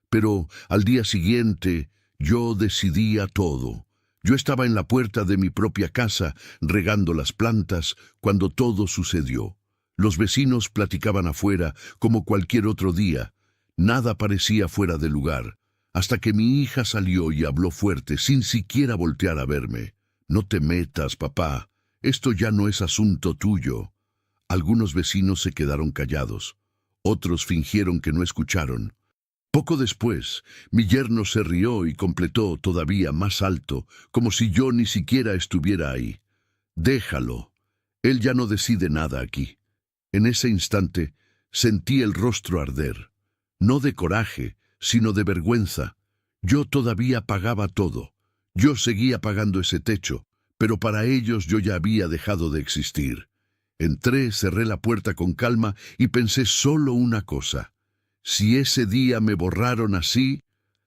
Pero al día siguiente yo decidía todo. Yo estaba en la puerta de mi propia casa, regando las plantas, cuando todo sucedió. Los vecinos platicaban afuera, como cualquier otro día. Nada parecía fuera de lugar, hasta que mi hija salió y habló fuerte, sin siquiera voltear a verme. «No te metas, papá. Esto ya no es asunto tuyo». Algunos vecinos se quedaron callados. Otros fingieron que no escucharon. Poco después, mi yerno se rió y completó todavía más alto, como si yo ni siquiera estuviera ahí. «Déjalo. Él ya no decide nada aquí». En ese instante, sentí el rostro arder. No de coraje, sino de vergüenza. Yo todavía pagaba todo. Yo seguía pagando ese techo, pero para ellos yo ya había dejado de existir. Entré, cerré la puerta con calma y pensé solo una cosa. Si ese día me borraron así,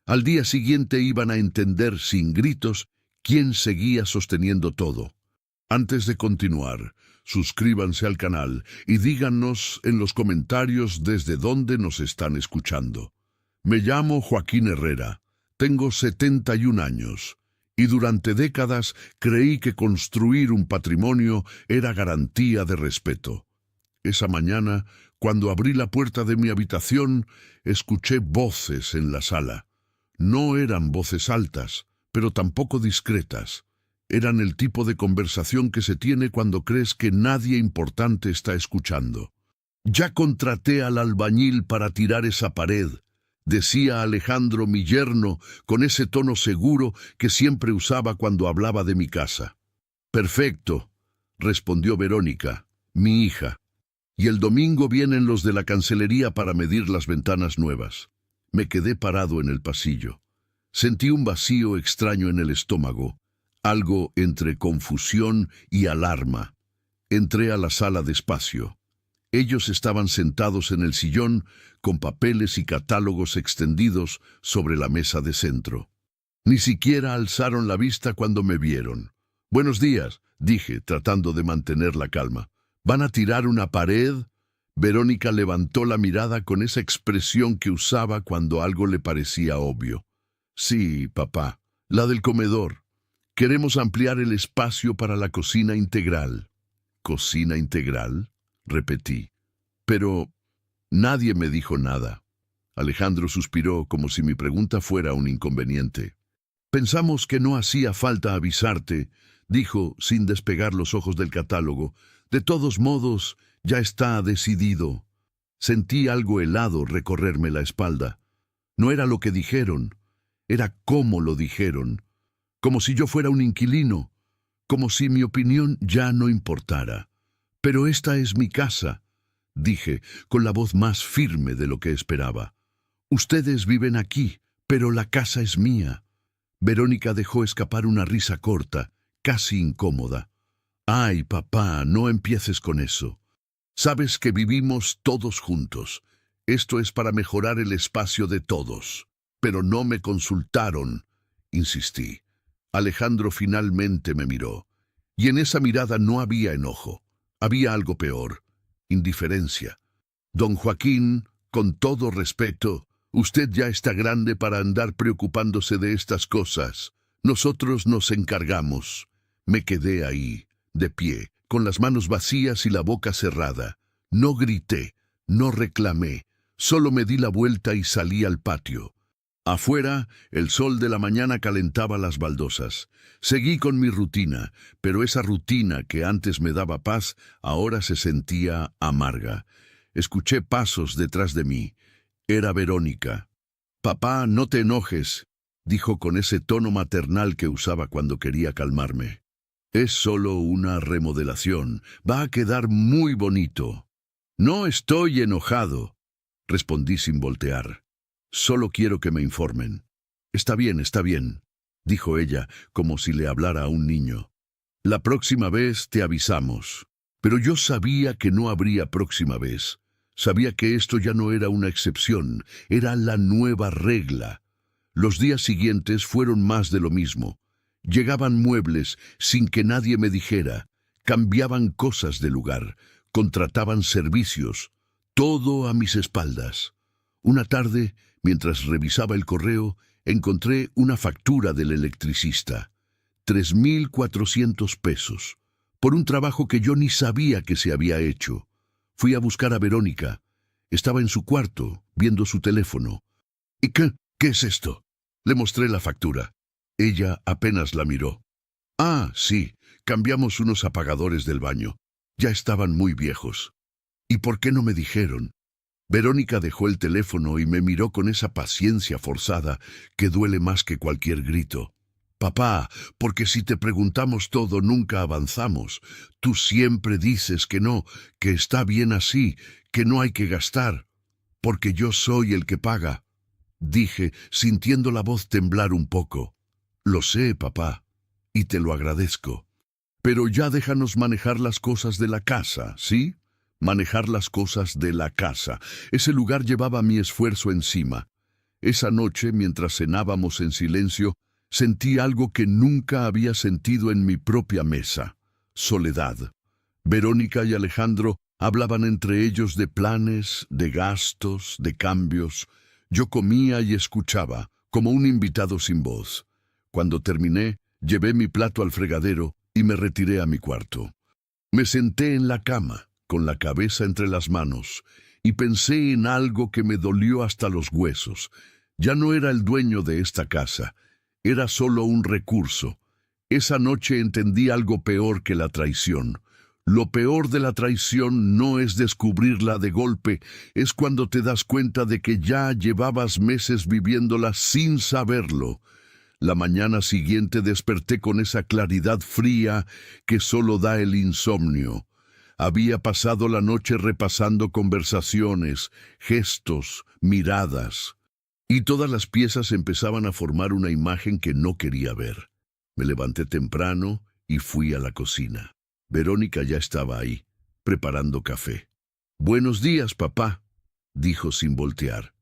al día siguiente iban a entender sin gritos quién seguía sosteniendo todo. Antes de continuar, suscríbanse al canal y díganos en los comentarios desde dónde nos están escuchando. Me llamo Joaquín Herrera, tengo 71 años y durante décadas creí que construir un patrimonio era garantía de respeto. Esa mañana, cuando abrí la puerta de mi habitación, escuché voces en la sala. No eran voces altas, pero tampoco discretas. Eran el tipo de conversación que se tiene cuando crees que nadie importante está escuchando. «Ya contraté al albañil para tirar esa pared», decía Alejandro, mi yerno, con ese tono seguro que siempre usaba cuando hablaba de mi casa. «Perfecto», respondió Verónica, mi hija. «Y el domingo vienen los de la cancelería para medir las ventanas nuevas». Me quedé parado en el pasillo. Sentí un vacío extraño en el estómago, algo entre confusión y alarma. Entré a la sala despacio. Ellos estaban sentados en el sillón, con papeles y catálogos extendidos sobre la mesa de centro. Ni siquiera alzaron la vista cuando me vieron. «Buenos días», dije, tratando de mantener la calma. «¿Van a tirar una pared?» Verónica levantó la mirada con esa expresión que usaba cuando algo le parecía obvio. «Sí, papá, la del comedor. Queremos ampliar el espacio para la cocina integral». «¿Cocina integral?», repetí. Pero nadie me dijo nada. Alejandro suspiró como si mi pregunta fuera un inconveniente. «Pensamos que no hacía falta avisarte», dijo sin despegar los ojos del catálogo. «De todos modos, ya está decidido». Sentí algo helado recorrerme la espalda. No era lo que dijeron, era cómo lo dijeron. Como si yo fuera un inquilino, como si mi opinión ya no importara. «Pero esta es mi casa», dije, con la voz más firme de lo que esperaba. «Ustedes viven aquí, pero la casa es mía». Verónica dejó escapar una risa corta, casi incómoda. «Ay, papá, no empieces con eso. Sabes que vivimos todos juntos. Esto es para mejorar el espacio de todos». «Pero no me consultaron», insistí. Alejandro finalmente me miró, y en esa mirada no había enojo. Había algo peor, indiferencia. «Don Joaquín, con todo respeto, usted ya está grande para andar preocupándose de estas cosas. Nosotros nos encargamos». Me quedé ahí, de pie, con las manos vacías y la boca cerrada. No grité, no reclamé, solo me di la vuelta y salí al patio. Afuera, el sol de la mañana calentaba las baldosas. Seguí con mi rutina, pero esa rutina que antes me daba paz, ahora se sentía amarga. Escuché pasos detrás de mí. Era Verónica. «Papá, no te enojes», dijo con ese tono maternal que usaba cuando quería calmarme. «Es solo una remodelación. Va a quedar muy bonito». «No estoy enojado», respondí sin voltear. «Solo quiero que me informen». Está bien», dijo ella, como si le hablara a un niño. «La próxima vez te avisamos». Pero yo sabía que no habría próxima vez. Sabía que esto ya no era una excepción, era la nueva regla. Los días siguientes fueron más de lo mismo. Llegaban muebles sin que nadie me dijera, cambiaban cosas de lugar, contrataban servicios, todo a mis espaldas. Una tarde, Mientras revisaba el correo, encontré una factura del electricista. 3.400 pesos, por un trabajo que yo ni sabía que se había hecho. Fui a buscar a Verónica. Estaba en su cuarto, viendo su teléfono. ¿Y qué es esto? Le mostré la factura. Ella apenas la miró. Ah, sí, cambiamos unos apagadores del baño. Ya estaban muy viejos. ¿Y por qué no me dijeron? Verónica dejó el teléfono y me miró con esa paciencia forzada que duele más que cualquier grito. Papá, porque si te preguntamos todo nunca avanzamos. Tú siempre dices que no, que está bien así, que no hay que gastar. Porque yo soy el que paga, dije, sintiendo la voz temblar un poco. Lo sé, papá, y te lo agradezco. Pero ya déjanos manejar las cosas de la casa, ¿sí? Manejar las cosas de la casa. Ese lugar llevaba mi esfuerzo encima. Esa noche, mientras cenábamos en silencio, sentí algo que nunca había sentido en mi propia mesa: soledad. Verónica y Alejandro hablaban entre ellos de planes, de gastos, de cambios. Yo comía y escuchaba, como un invitado sin voz. Cuando terminé, llevé mi plato al fregadero y me retiré a mi cuarto. Me senté en la cama, con la cabeza entre las manos, y pensé en algo que me dolió hasta los huesos. Ya no era el dueño de esta casa. Era solo un recurso. Esa noche entendí algo peor que la traición. Lo peor de la traición no es descubrirla de golpe, es cuando te das cuenta de que ya llevabas meses viviéndola sin saberlo. La mañana siguiente desperté con esa claridad fría que solo da el insomnio. Había pasado la noche repasando conversaciones, gestos, miradas, y todas las piezas empezaban a formar una imagen que no quería ver. Me levanté temprano y fui a la cocina. Verónica ya estaba ahí, preparando café. «Buenos días, papá», dijo sin voltear.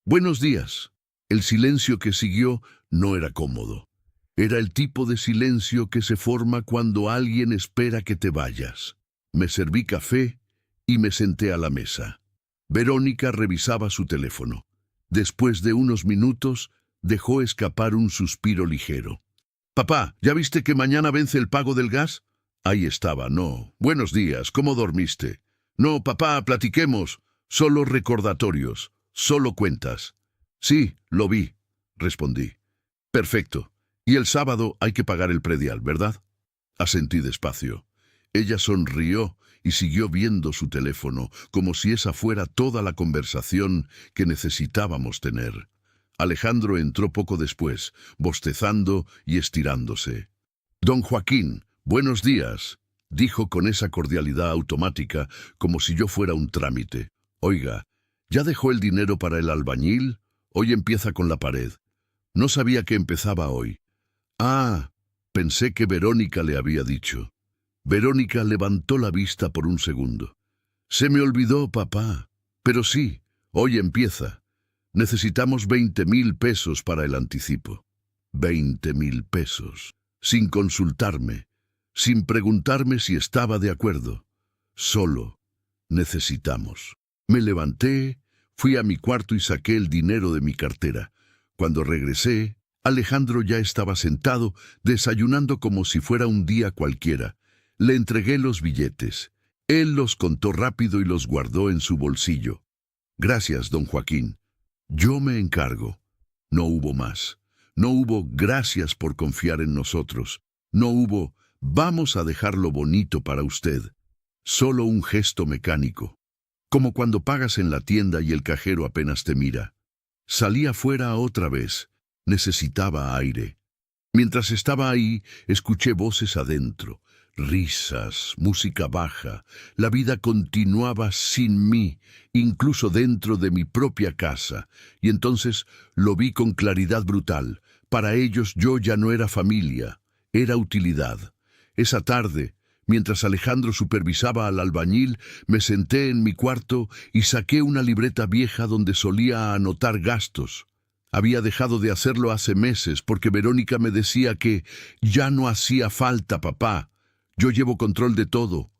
«Buenos días». El silencio que siguió no era cómodo. Era el tipo de silencio que se forma cuando alguien espera que te vayas. Me serví café y me senté a la mesa. Verónica revisaba su teléfono. Después de unos minutos, dejó escapar un suspiro ligero. «Papá, ¿ya viste que mañana vence el pago del gas?» Ahí estaba, no. «Buenos días, ¿cómo dormiste?» «No, papá, platiquemos. Solo recordatorios, solo cuentas». «Sí, lo vi», respondí. «Perfecto. Y el sábado hay que pagar el predial, ¿verdad?» Asentí despacio. Ella sonrió y siguió viendo su teléfono, como si esa fuera toda la conversación que necesitábamos tener. Alejandro entró poco después, bostezando y estirándose. «Don Joaquín, buenos días», dijo con esa cordialidad automática, como si yo fuera un trámite. «Oiga, ¿ya dejó el dinero para el albañil? Hoy empieza con la pared». No sabía que empezaba hoy. «Ah», pensé que Verónica le había dicho. Verónica levantó la vista por un segundo. «Se me olvidó, papá. Pero sí, hoy empieza. Necesitamos 20.000 pesos para el anticipo». 20.000 pesos. Sin consultarme, sin preguntarme si estaba de acuerdo. Solo necesitamos. Me levanté, fui a mi cuarto y saqué el dinero de mi cartera. Cuando regresé, Alejandro ya estaba sentado, desayunando como si fuera un día cualquiera. Le entregué los billetes. Él los contó rápido y los guardó en su bolsillo. «Gracias, don Joaquín. Yo me encargo». No hubo más. No hubo «gracias por confiar en nosotros». No hubo «vamos a dejarlo bonito para usted». Solo un gesto mecánico. Como cuando pagas en la tienda y el cajero apenas te mira. Salí afuera otra vez. Necesitaba aire. Mientras estaba ahí, escuché voces adentro. Risas, música baja. La vida continuaba sin mí, incluso dentro de mi propia casa. Y entonces lo vi con claridad brutal. Para ellos yo ya no era familia, era utilidad. Esa tarde, mientras Alejandro supervisaba al albañil, me senté en mi cuarto y saqué una libreta vieja donde solía anotar gastos. Había dejado de hacerlo hace meses porque Verónica me decía que ya no hacía falta, papá. Yo llevo control de todo.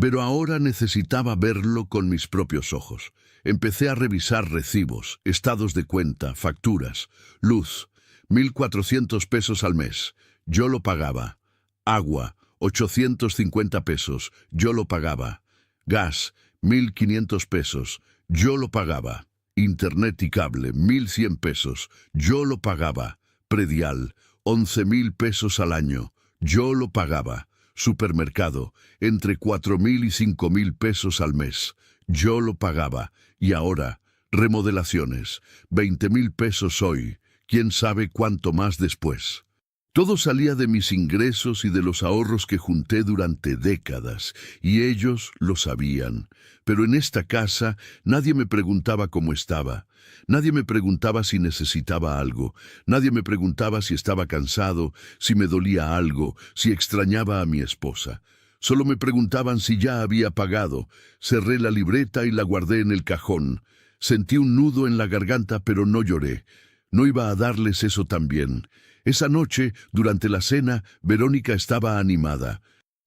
Pero ahora necesitaba verlo con mis propios ojos. Empecé a revisar recibos, estados de cuenta, facturas. Luz, 1.400 pesos al mes. Yo lo pagaba. Agua, 850 pesos. Yo lo pagaba. Gas, 1.500 pesos. Yo lo pagaba. Internet y cable, 1.100 pesos. Yo lo pagaba. Predial, 11.000 pesos al año. Yo lo pagaba. Supermercado, entre 4.000 y 5.000 pesos al mes. Yo lo pagaba. Y ahora, remodelaciones, 20.000 pesos hoy. ¿Quién sabe cuánto más después? Todo salía de mis ingresos y de los ahorros que junté durante décadas, y ellos lo sabían. Pero en esta casa nadie me preguntaba cómo estaba. Nadie me preguntaba si necesitaba algo. Nadie me preguntaba si estaba cansado, si me dolía algo, si extrañaba a mi esposa. Solo me preguntaban si ya había pagado. Cerré la libreta y la guardé en el cajón. Sentí un nudo en la garganta, pero no lloré. No iba a darles eso también. Esa noche, durante la cena, Verónica estaba animada.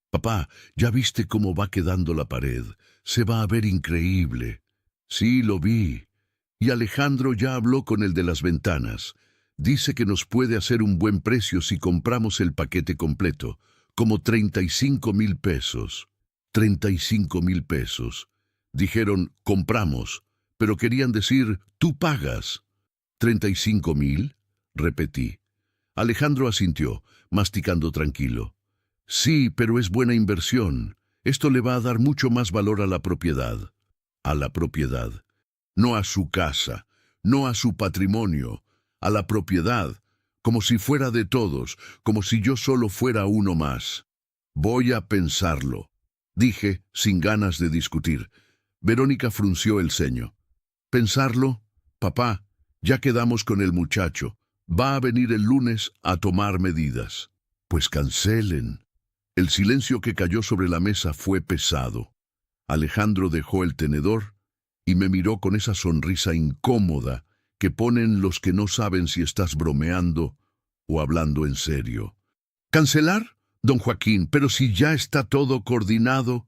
«Papá, ¿ya viste cómo va quedando la pared? Se va a ver increíble». «Sí, lo vi. Y Alejandro ya habló con el de las ventanas. Dice que nos puede hacer un buen precio si compramos el paquete completo, como 35.000 pesos». 35.000 pesos. Dijeron, compramos, pero querían decir, tú pagas. ¿35.000? Repetí. Alejandro asintió, masticando tranquilo. Sí, pero es buena inversión. Esto le va a dar mucho más valor a la propiedad. A la propiedad. No a su casa, no a su patrimonio, a la propiedad, como si fuera de todos, como si yo solo fuera uno más. Voy a pensarlo, dije, sin ganas de discutir. Verónica frunció el ceño. ¿Pensarlo? Papá, ya quedamos con el muchacho. Va a venir el lunes a tomar medidas. Pues cancelen. El silencio que cayó sobre la mesa fue pesado. Alejandro dejó el tenedor y me miró con esa sonrisa incómoda que ponen los que no saben si estás bromeando o hablando en serio. ¿Cancelar, don Joaquín? Pero si ya está todo coordinado.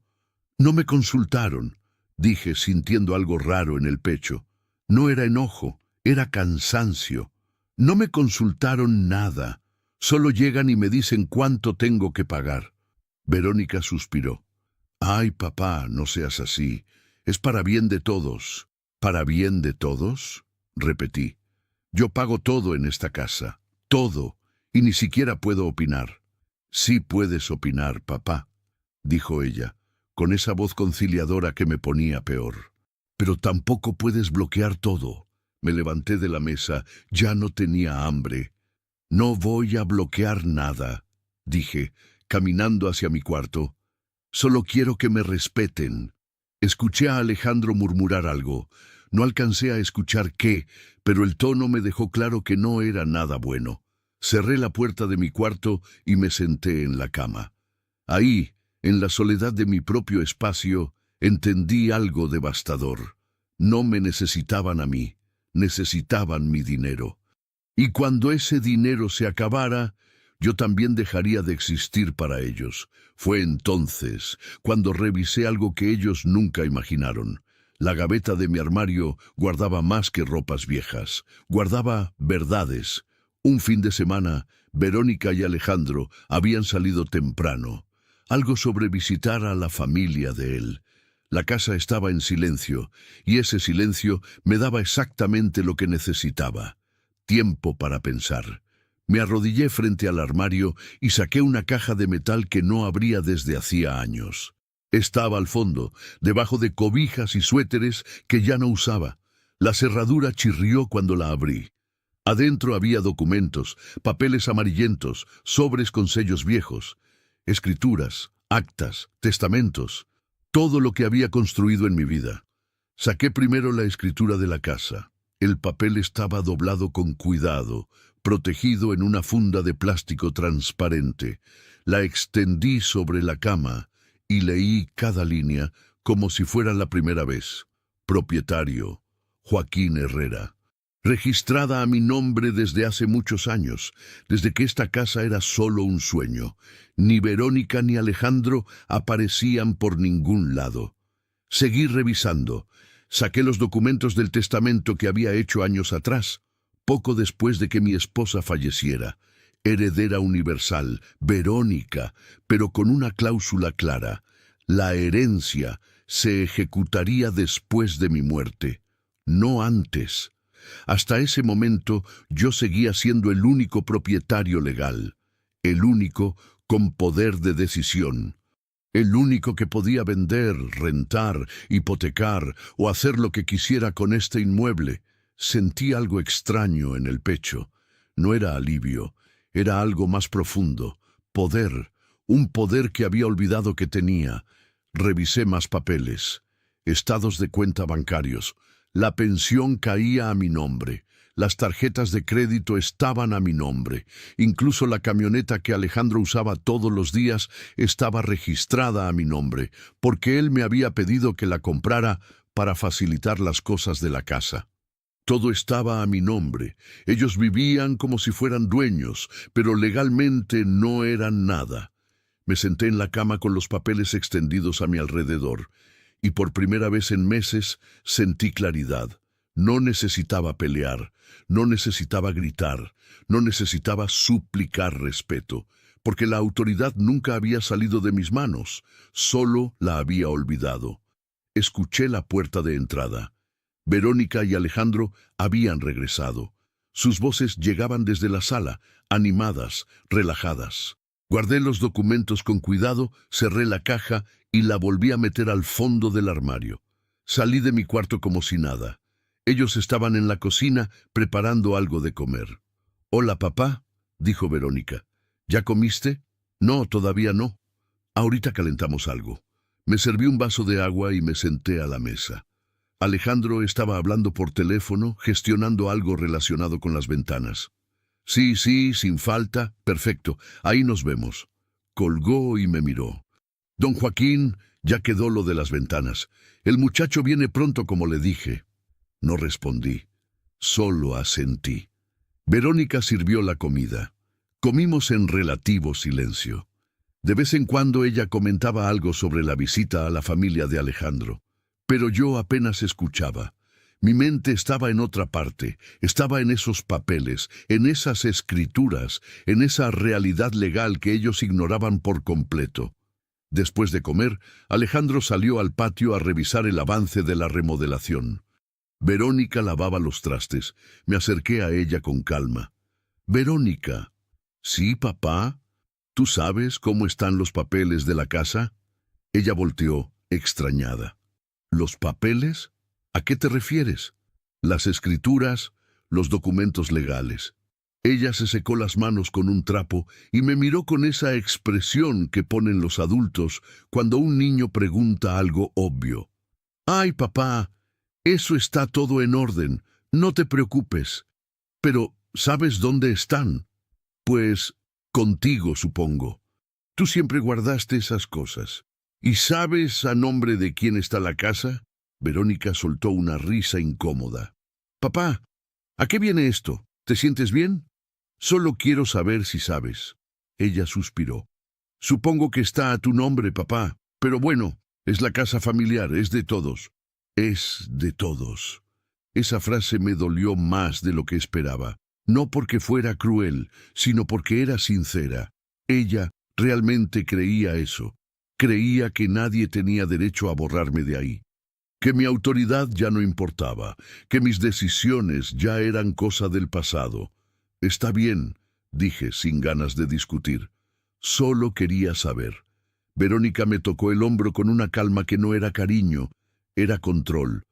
No me consultaron, dije sintiendo algo raro en el pecho. No era enojo, era cansancio. No me consultaron nada. Solo llegan y me dicen cuánto tengo que pagar. Verónica suspiró. Ay, papá, no seas así. Es para bien de todos. ¿Para bien de todos? Repetí. Yo pago todo en esta casa. Todo. Y ni siquiera puedo opinar. Sí puedes opinar, papá, dijo ella, con esa voz conciliadora que me ponía peor. Pero tampoco puedes bloquear todo. Me levanté de la mesa. Ya no tenía hambre. No voy a bloquear nada, dije, caminando hacia mi cuarto. Solo quiero que me respeten. Escuché a Alejandro murmurar algo. No alcancé a escuchar qué, pero el tono me dejó claro que no era nada bueno. Cerré la puerta de mi cuarto y me senté en la cama. Ahí, en la soledad de mi propio espacio, entendí algo devastador. No me necesitaban a mí, necesitaban mi dinero. Y cuando ese dinero se acabara, yo también dejaría de existir para ellos. Fue entonces cuando revisé algo que ellos nunca imaginaron. La gaveta de mi armario guardaba más que ropas viejas. Guardaba verdades. Un fin de semana, Verónica y Alejandro habían salido temprano. Algo sobre visitar a la familia de él. La casa estaba en silencio, y ese silencio me daba exactamente lo que necesitaba. Tiempo para pensar. Me arrodillé frente al armario y saqué una caja de metal que no abría desde hacía años. Estaba al fondo, debajo de cobijas y suéteres que ya no usaba. La cerradura chirrió cuando la abrí. Adentro había documentos, papeles amarillentos, sobres con sellos viejos, escrituras, actas, testamentos, todo lo que había construido en mi vida. Saqué primero la escritura de la casa. El papel estaba doblado con cuidado, protegido en una funda de plástico transparente. La extendí sobre la cama y leí cada línea como si fuera la primera vez. Propietario, Joaquín Herrera. registrada a mi nombre desde hace muchos años, desde que esta casa era solo un sueño. Ni Verónica ni Alejandro aparecían por ningún lado. Seguí revisando. Saqué los documentos del testamento que había hecho años atrás, poco después de que mi esposa falleciera. Heredera universal, Verónica, pero con una cláusula clara. La herencia se ejecutaría después de mi muerte, no antes. Hasta ese momento yo seguía siendo el único propietario legal, el único con poder de decisión, el único que podía vender, rentar, hipotecar o hacer lo que quisiera con este inmueble. Sentí algo extraño en el pecho. No era alivio, era algo más profundo, poder, un poder que había olvidado que tenía. Revisé más papeles, estados de cuenta bancarios. La pensión caía a mi nombre. Las tarjetas de crédito estaban a mi nombre. Incluso la camioneta que Alejandro usaba todos los días estaba registrada a mi nombre, porque él me había pedido que la comprara para facilitar las cosas de la casa. Todo estaba a mi nombre. Ellos vivían como si fueran dueños, pero legalmente no eran nada. Me senté en la cama con los papeles extendidos a mi alrededor, y por primera vez en meses sentí claridad. No necesitaba pelear, no necesitaba gritar, no necesitaba suplicar respeto, porque la autoridad nunca había salido de mis manos, solo la había olvidado. Escuché la puerta de entrada. Verónica y Alejandro habían regresado. Sus voces llegaban desde la sala, animadas, relajadas. Guardé los documentos con cuidado, cerré la caja y la volví a meter al fondo del armario. Salí de mi cuarto como si nada. Ellos estaban en la cocina preparando algo de comer. «Hola, papá», dijo Verónica. «¿Ya comiste?» «No, todavía no. Ahorita calentamos algo». Me serví un vaso de agua y me senté a la mesa. Alejandro estaba hablando por teléfono, gestionando algo relacionado con las ventanas. «Sí, sin falta. Perfecto. Ahí nos vemos». Colgó y me miró. «Don Joaquín, ya quedó lo de las ventanas. El muchacho viene pronto como le dije». No respondí. Solo asentí. Verónica sirvió la comida. Comimos en relativo silencio. De vez en cuando ella comentaba algo sobre la visita a la familia de Alejandro, pero yo apenas escuchaba. Mi mente estaba en otra parte, estaba en esos papeles, en esas escrituras, en esa realidad legal que ellos ignoraban por completo. Después de comer, Alejandro salió al patio a revisar el avance de la remodelación. Verónica lavaba los trastes. Me acerqué a ella con calma. «Verónica». «Sí, papá. ¿Tú sabes cómo están los papeles de la casa?» Ella volteó, extrañada. «¿Los papeles? ¿A qué te refieres?» «Las escrituras, los documentos legales». Ella se secó las manos con un trapo y me miró con esa expresión que ponen los adultos cuando un niño pregunta algo obvio. «Ay, papá, eso está todo en orden, no te preocupes. Pero, ¿sabes dónde están?» «Pues, contigo, supongo. Tú siempre guardaste esas cosas. ¿Y sabes a nombre de quién está la casa?» Verónica soltó una risa incómoda. «Papá, ¿a qué viene esto? ¿Te sientes bien?» «Solo quiero saber si sabes». Ella suspiró. «Supongo que está a tu nombre, papá. Pero bueno, es la casa familiar, es de todos». «Es de todos». Esa frase me dolió más de lo que esperaba. No porque fuera cruel, sino porque era sincera. Ella realmente creía eso. Creía que nadie tenía derecho a borrarme de ahí. Que mi autoridad ya no importaba. Que mis decisiones ya eran cosa del pasado. «Está bien», dije sin ganas de discutir. Solo quería saber. Verónica me tocó el hombro con una calma que no era cariño, era control.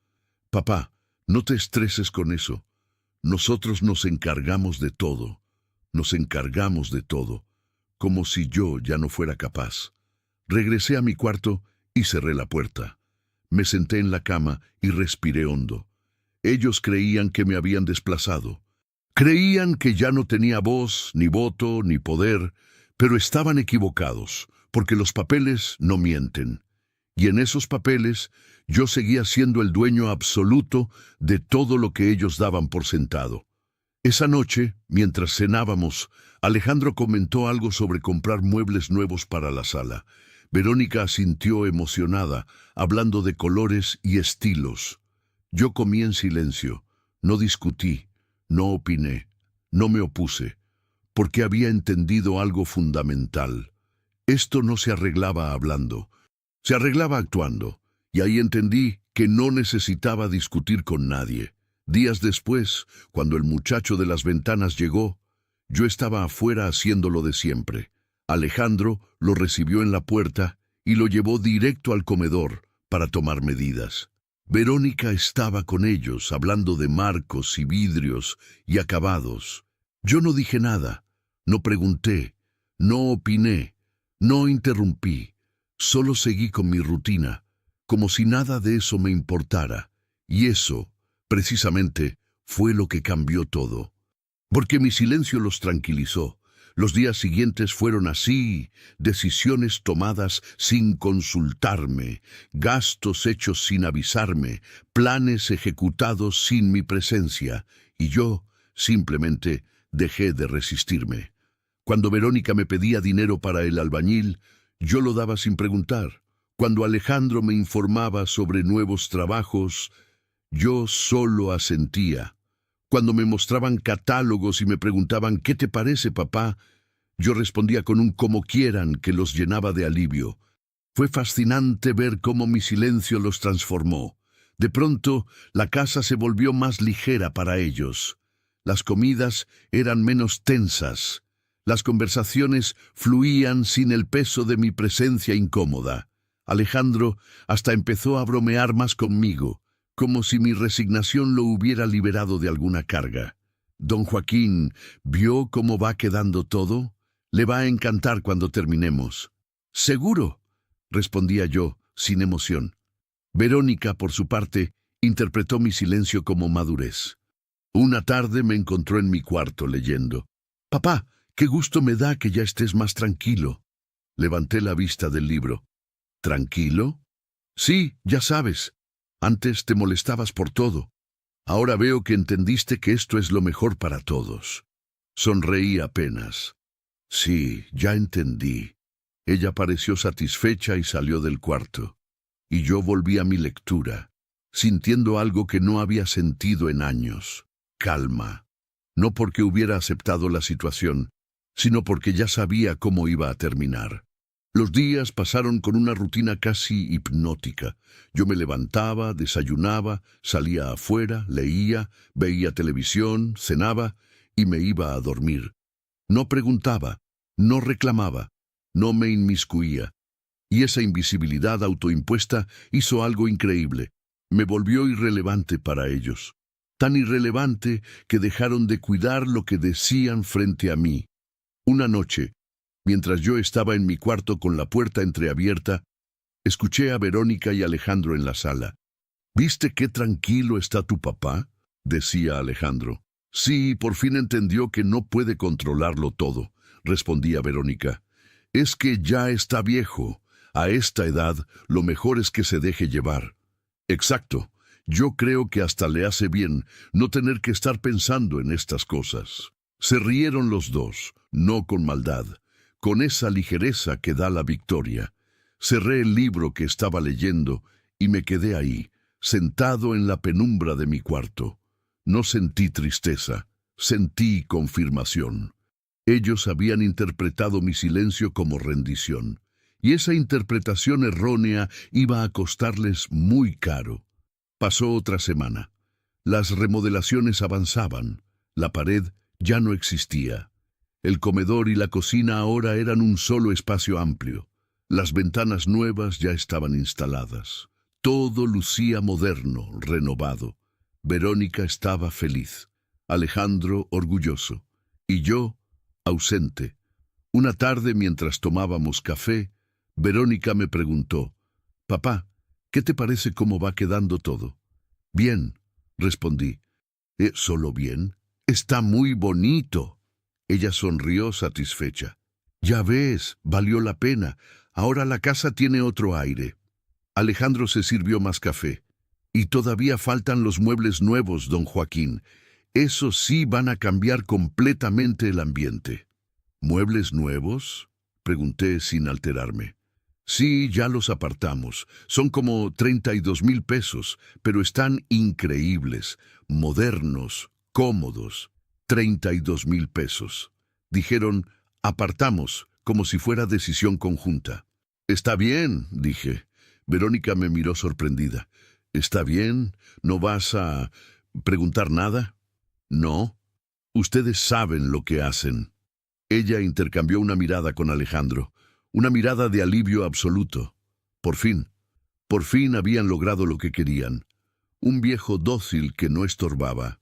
«Papá, no te estreses con eso. Nosotros nos encargamos de todo. Nos encargamos de todo. Como si yo ya no fuera capaz». Regresé a mi cuarto y cerré la puerta. Me senté en la cama y respiré hondo. Ellos creían que me habían desplazado. Creían que ya no tenía voz, ni voto, ni poder, pero estaban equivocados, porque los papeles no mienten. Y en esos papeles Yo seguía siendo el dueño absoluto de todo lo que ellos daban por sentado. Esa noche, mientras cenábamos, Alejandro comentó algo sobre comprar muebles nuevos para la sala. Verónica asintió emocionada, hablando de colores y estilos. Yo comí en silencio, no discutí, no opiné, no me opuse, porque había entendido algo fundamental. Esto no se arreglaba hablando, se arreglaba actuando, y ahí entendí que no necesitaba discutir con nadie. Días después, cuando el muchacho de las ventanas llegó, yo estaba afuera haciendo lo de siempre. Alejandro lo recibió en la puerta y lo llevó directo al comedor para tomar medidas. Verónica estaba con ellos, hablando de marcos y vidrios y acabados. Yo no dije nada, no pregunté, no opiné, no interrumpí. Solo seguí con mi rutina, como si nada de eso me importara. Y eso, precisamente, fue lo que cambió todo. Porque mi silencio los tranquilizó. Los días siguientes fueron así, decisiones tomadas sin consultarme, gastos hechos sin avisarme, planes ejecutados sin mi presencia, y yo simplemente dejé de resistirme. Cuando Verónica me pedía dinero para el albañil, yo lo daba sin preguntar. Cuando Alejandro me informaba sobre nuevos trabajos, yo solo asentía. Cuando me mostraban catálogos y me preguntaban «¿Qué te parece, papá?», yo respondía con un «como quieran» que los llenaba de alivio. Fue fascinante ver cómo mi silencio los transformó. De pronto, la casa se volvió más ligera para ellos. Las comidas eran menos tensas. Las conversaciones fluían sin el peso de mi presencia incómoda. Alejandro hasta empezó a bromear más conmigo, como si mi resignación lo hubiera liberado de alguna carga. «Don Joaquín, ¿vio cómo va quedando todo? Le va a encantar cuando terminemos». «Seguro», respondía yo, sin emoción. Verónica, por su parte, interpretó mi silencio como madurez. Una tarde me encontró en mi cuarto leyendo. «Papá, qué gusto me da que ya estés más tranquilo». Levanté la vista del libro. «¿Tranquilo?» «Sí, ya sabes. Antes te molestabas por todo. Ahora veo que entendiste que esto es lo mejor para todos». Sonreí apenas. «Sí, ya entendí». Ella pareció satisfecha y salió del cuarto. Y yo volví a mi lectura, sintiendo algo que no había sentido en años. Calma. No porque hubiera aceptado la situación, sino porque ya sabía cómo iba a terminar. Los días pasaron con una rutina casi hipnótica. Yo me levantaba, desayunaba, salía afuera, leía, veía televisión, cenaba y me iba a dormir. No preguntaba, no reclamaba, no me inmiscuía. Y esa invisibilidad autoimpuesta hizo algo increíble. Me volvió irrelevante para ellos. Tan irrelevante que dejaron de cuidar lo que decían frente a mí. Una noche, mientras yo estaba en mi cuarto con la puerta entreabierta, escuché a Verónica y Alejandro en la sala. «¿Viste qué tranquilo está tu papá?», decía Alejandro. «Sí, por fin entendió que no puede controlarlo todo», respondía Verónica. «Es que ya está viejo. A esta edad, lo mejor es que se deje llevar». «Exacto. Yo creo que hasta le hace bien no tener que estar pensando en estas cosas». Se rieron los dos, no con maldad, con esa ligereza que da la victoria. Cerré el libro que estaba leyendo y me quedé ahí, sentado en la penumbra de mi cuarto. No sentí tristeza, sentí confirmación. Ellos habían interpretado mi silencio como rendición, y esa interpretación errónea iba a costarles muy caro. Pasó otra semana. Las remodelaciones avanzaban. La pared ya no existía. El comedor y la cocina ahora eran un solo espacio amplio. Las ventanas nuevas ya estaban instaladas. Todo lucía moderno, renovado. Verónica estaba feliz, Alejandro orgulloso, y yo ausente. Una tarde, mientras tomábamos café, Verónica me preguntó: «Papá, ¿qué te parece cómo va quedando todo?» «Bien», respondí. «¿Solo bien? Está muy bonito». Ella sonrió satisfecha. «Ya ves, valió la pena. Ahora la casa tiene otro aire». Alejandro se sirvió más café. Y todavía faltan los muebles nuevos, don Joaquín. Esos sí van a cambiar completamente el ambiente. ¿Muebles nuevos?, pregunté sin alterarme. Sí, ya los apartamos. Son como 32,000 pesos, pero están increíbles, modernos, cómodos. 32,000 pesos. Dijeron, apartamos, como si fuera decisión conjunta. Está bien, dije. Verónica me miró sorprendida. ¿Está bien? ¿No vas a preguntar nada? No. Ustedes saben lo que hacen. Ella intercambió una mirada con Alejandro, una mirada de alivio absoluto. Por fin habían logrado lo que querían. Un viejo dócil que no estorbaba.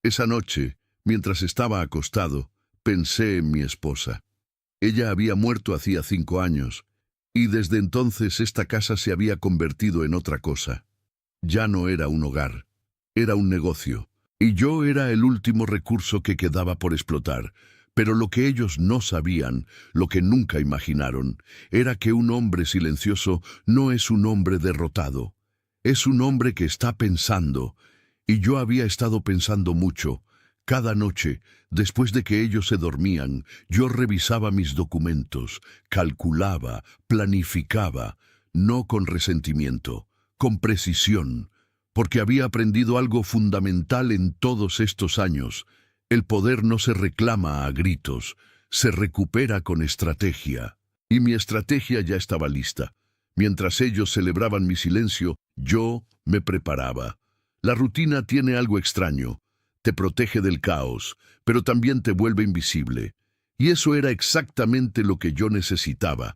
Esa noche, mientras estaba acostado, pensé en mi esposa. Ella había muerto hacía 5 años, y desde entonces esta casa se había convertido en otra cosa. Ya no era un hogar, era un negocio, y yo era el último recurso que quedaba por explotar. Pero lo que ellos no sabían, lo que nunca imaginaron, era que un hombre silencioso no es un hombre derrotado. Es un hombre que está pensando, y yo había estado pensando mucho. Cada noche, después de que ellos se dormían, yo revisaba mis documentos, calculaba, planificaba, no con resentimiento, con precisión, porque había aprendido algo fundamental en todos estos años. El poder no se reclama a gritos, se recupera con estrategia. Y mi estrategia ya estaba lista. Mientras ellos celebraban mi silencio, yo me preparaba. La rutina tiene algo extraño. Te protege del caos, pero también te vuelve invisible. Y eso era exactamente lo que yo necesitaba.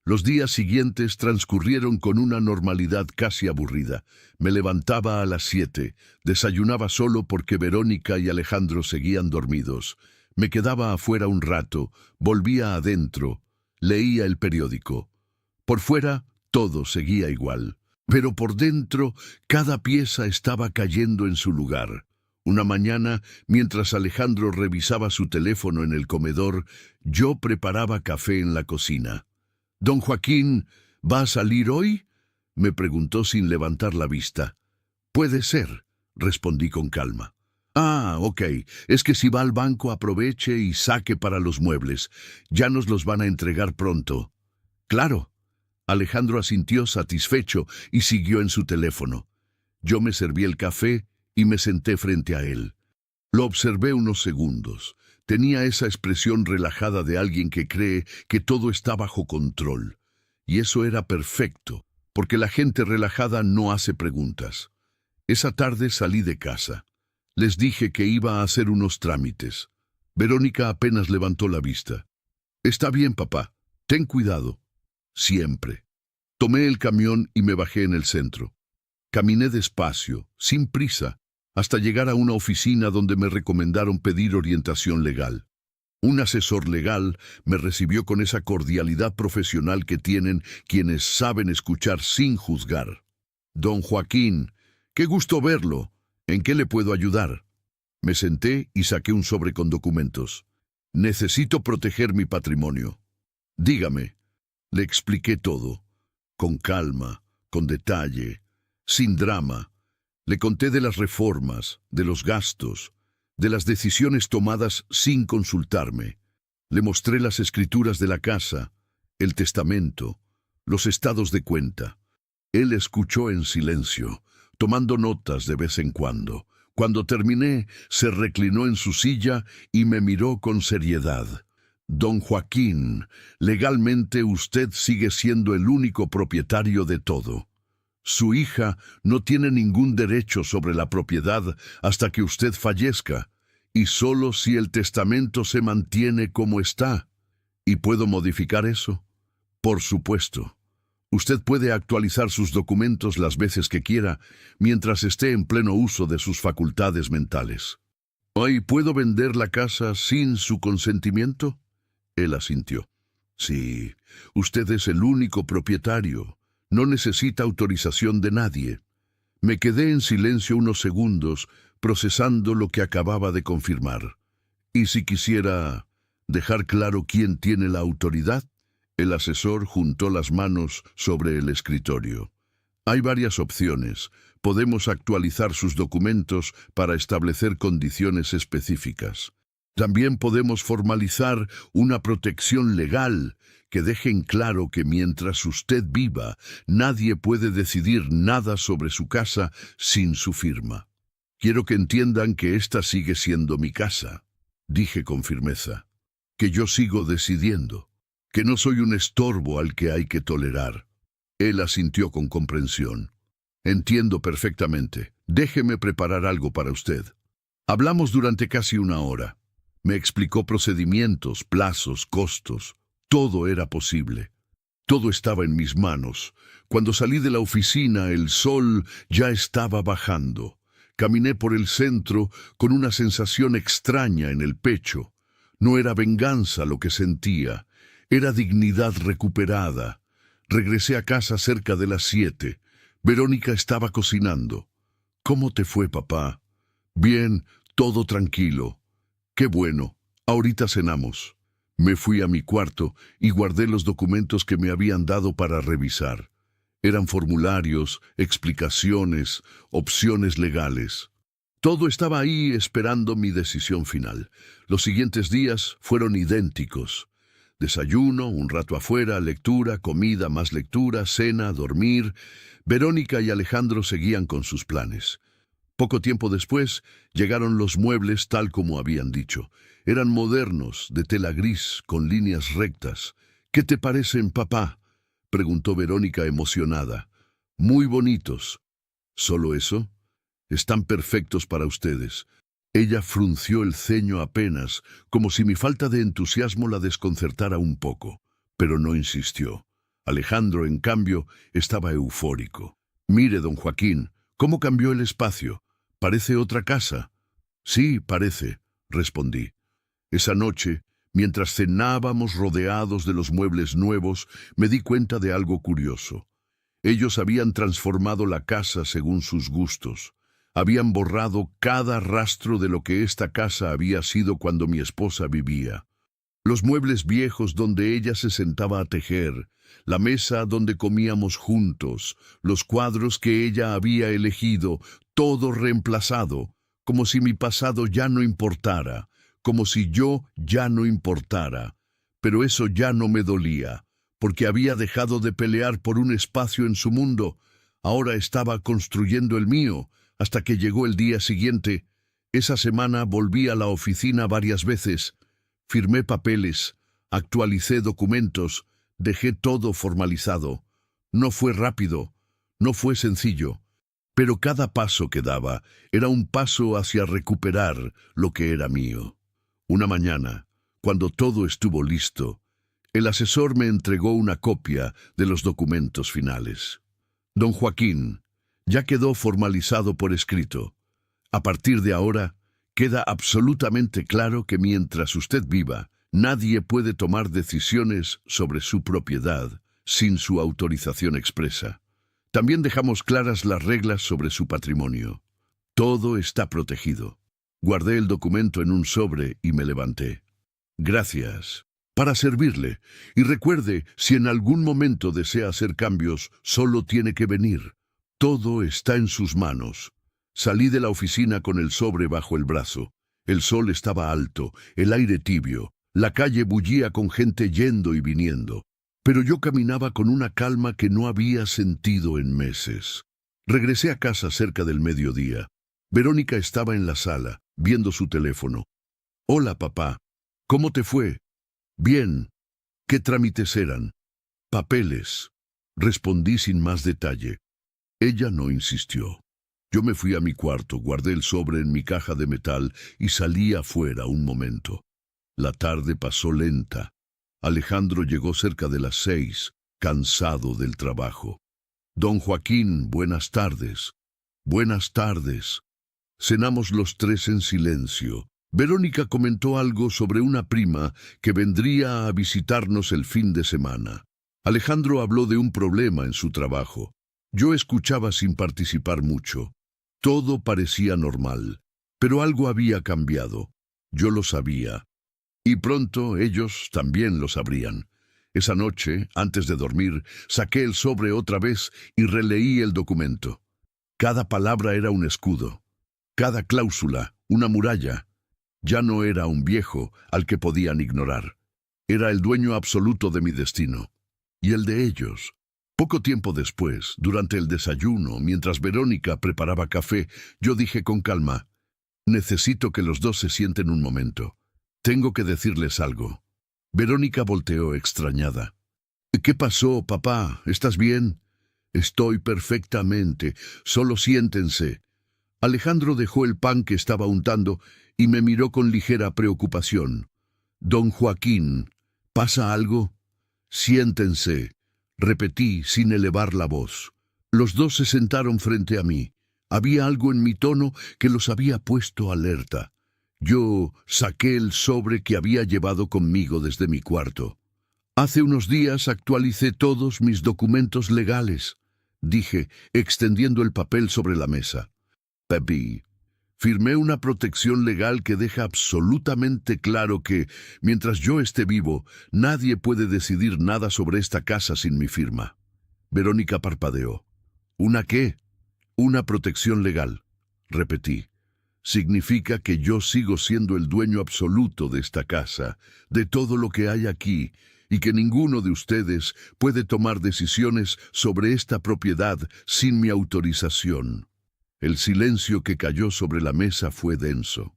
Los días siguientes transcurrieron con una normalidad casi aburrida. Me levantaba a las 7, desayunaba solo porque Verónica y Alejandro seguían dormidos. Me quedaba afuera un rato, volvía adentro, leía el periódico. Por fuera, todo seguía igual. Pero por dentro, cada pieza estaba cayendo en su lugar. Una mañana, mientras Alejandro revisaba su teléfono en el comedor, yo preparaba café en la cocina. «Don Joaquín, ¿va a salir hoy?», me preguntó sin levantar la vista. «Puede ser», respondí con calma. «Ah, ok, es que si va al banco aproveche y saque para los muebles. Ya nos los van a entregar pronto». «Claro». Alejandro asintió satisfecho y siguió en su teléfono. Yo me serví el café y me senté frente a él. Lo observé unos segundos. Tenía esa expresión relajada de alguien que cree que todo está bajo control. Y eso era perfecto, porque la gente relajada no hace preguntas. Esa tarde salí de casa. Les dije que iba a hacer unos trámites. Verónica apenas levantó la vista. «Está bien, papá. Ten cuidado». «Siempre». Tomé el camión y me bajé en el centro. Caminé despacio, sin prisa, hasta llegar a una oficina donde me recomendaron pedir orientación legal. Un asesor legal me recibió con esa cordialidad profesional que tienen quienes saben escuchar sin juzgar. «Don Joaquín, qué gusto verlo. ¿En qué le puedo ayudar?». Me senté y saqué un sobre con documentos. «Necesito proteger mi patrimonio». «Dígame». Le expliqué todo, con calma, con detalle, sin drama. Le conté de las reformas, de los gastos, de las decisiones tomadas sin consultarme. Le mostré las escrituras de la casa, el testamento, los estados de cuenta. Él escuchó en silencio, tomando notas de vez en cuando. Cuando terminé, se reclinó en su silla y me miró con seriedad. «Don Joaquín, legalmente usted sigue siendo el único propietario de todo. Su hija no tiene ningún derecho sobre la propiedad hasta que usted fallezca, y solo si el testamento se mantiene como está. ¿Y puedo modificar eso?». «Por supuesto. Usted puede actualizar sus documentos las veces que quiera, mientras esté en pleno uso de sus facultades mentales». «¿Hoy puedo vender la casa sin su consentimiento?». Él asintió. «Sí, usted es el único propietario. No necesita autorización de nadie». Me quedé en silencio unos segundos, procesando lo que acababa de confirmar. «¿Y si quisiera dejar claro quién tiene la autoridad?». El asesor juntó las manos sobre el escritorio. Hay varias opciones. Podemos actualizar sus documentos para establecer condiciones específicas. También podemos formalizar una protección legal que deje en claro que mientras usted viva, nadie puede decidir nada sobre su casa sin su firma. Quiero que entiendan que esta sigue siendo mi casa, dije con firmeza, que yo sigo decidiendo, que no soy un estorbo al que hay que tolerar. Él asintió con comprensión. Entiendo perfectamente. Déjeme preparar algo para usted. Hablamos durante casi una hora. Me explicó procedimientos, plazos, costos. Todo era posible. Todo estaba en mis manos. Cuando salí de la oficina, el sol ya estaba bajando. Caminé por el centro con una sensación extraña en el pecho. No era venganza lo que sentía, era dignidad recuperada. Regresé a casa cerca de las 7. Verónica estaba cocinando. ¿Cómo te fue, papá? Bien, todo tranquilo. Qué bueno, ahorita cenamos. Me fui a mi cuarto y guardé los documentos que me habían dado para revisar. Eran formularios, explicaciones, opciones legales. Todo estaba ahí esperando mi decisión final. Los siguientes días fueron idénticos. Desayuno, un rato afuera, lectura, comida, más lectura, cena, dormir. Verónica y Alejandro seguían con sus planes. Poco tiempo después llegaron los muebles tal como habían dicho. Eran modernos, de tela gris, con líneas rectas. ¿Qué te parecen, papá?, preguntó Verónica emocionada. Muy bonitos. ¿Solo eso? Están perfectos para ustedes. Ella frunció el ceño apenas, como si mi falta de entusiasmo la desconcertara un poco, pero no insistió. Alejandro, en cambio, estaba eufórico. Mire, don Joaquín, ¿cómo cambió el espacio? ¿Parece otra casa? Sí, parece, respondí. Esa noche, mientras cenábamos rodeados de los muebles nuevos, me di cuenta de algo curioso. Ellos habían transformado la casa según sus gustos. Habían borrado cada rastro de lo que esta casa había sido cuando mi esposa vivía. Los muebles viejos donde ella se sentaba a tejer, la mesa donde comíamos juntos, los cuadros que ella había elegido, todo reemplazado, como si mi pasado ya no importara, como si yo ya no importara. Pero eso ya no me dolía, porque había dejado de pelear por un espacio en su mundo. Ahora estaba construyendo el mío, hasta que llegó el día siguiente. Esa semana volví a la oficina varias veces. Firmé papeles, actualicé documentos, dejé todo formalizado. No fue rápido, no fue sencillo, pero cada paso que daba era un paso hacia recuperar lo que era mío. Una mañana, cuando todo estuvo listo, el asesor me entregó una copia de los documentos finales. Don Joaquín, ya quedó formalizado por escrito. A partir de ahora, queda absolutamente claro que mientras usted viva, nadie puede tomar decisiones sobre su propiedad sin su autorización expresa. También dejamos claras las reglas sobre su patrimonio. Todo está protegido. Guardé el documento en un sobre y me levanté. Gracias. Para servirle. Y recuerde, si en algún momento desea hacer cambios, solo tiene que venir. Todo está en sus manos. Salí de la oficina con el sobre bajo el brazo. El sol estaba alto, el aire tibio. La calle bullía con gente yendo y viniendo. Pero yo caminaba con una calma que no había sentido en meses. Regresé a casa cerca del mediodía. Verónica estaba en la sala, viendo su teléfono. Hola, papá. ¿Cómo te fue? Bien. ¿Qué trámites eran? Papeles. Respondí sin más detalle. Ella no insistió. Yo me fui a mi cuarto, guardé el sobre en mi caja de metal y salí afuera un momento. La tarde pasó lenta. Alejandro llegó cerca de las 6, cansado del trabajo. Don Joaquín, buenas tardes. Buenas tardes. Cenamos los tres en silencio. Verónica comentó algo sobre una prima que vendría a visitarnos el fin de semana. Alejandro habló de un problema en su trabajo. Yo escuchaba sin participar mucho. Todo parecía normal, pero algo había cambiado. Yo lo sabía. Y pronto ellos también lo sabrían. Esa noche, antes de dormir, saqué el sobre otra vez y releí el documento. Cada palabra era un escudo, cada cláusula una muralla. Ya no era un viejo al que podían ignorar. Era el dueño absoluto de mi destino. Y el de ellos. Poco tiempo después, durante el desayuno, mientras Verónica preparaba café, yo dije con calma: necesito que los dos se sienten un momento. Tengo que decirles algo. Verónica volteó extrañada. ¿Qué pasó, papá? ¿Estás bien? Estoy perfectamente. Solo siéntense. Alejandro dejó el pan que estaba untando y me miró con ligera preocupación. Don Joaquín, ¿pasa algo? Siéntense, repetí sin elevar la voz. Los dos se sentaron frente a mí. Había algo en mi tono que los había puesto alerta. Yo saqué el sobre que había llevado conmigo desde mi cuarto. Hace unos días actualicé todos mis documentos legales, dije, extendiendo el papel sobre la mesa. Papi, firmé una protección legal que deja absolutamente claro que, mientras yo esté vivo, nadie puede decidir nada sobre esta casa sin mi firma. Verónica parpadeó. ¿Una qué? Una protección legal, repetí. Significa que yo sigo siendo el dueño absoluto de esta casa, de todo lo que hay aquí, y que ninguno de ustedes puede tomar decisiones sobre esta propiedad sin mi autorización. El silencio que cayó sobre la mesa fue denso.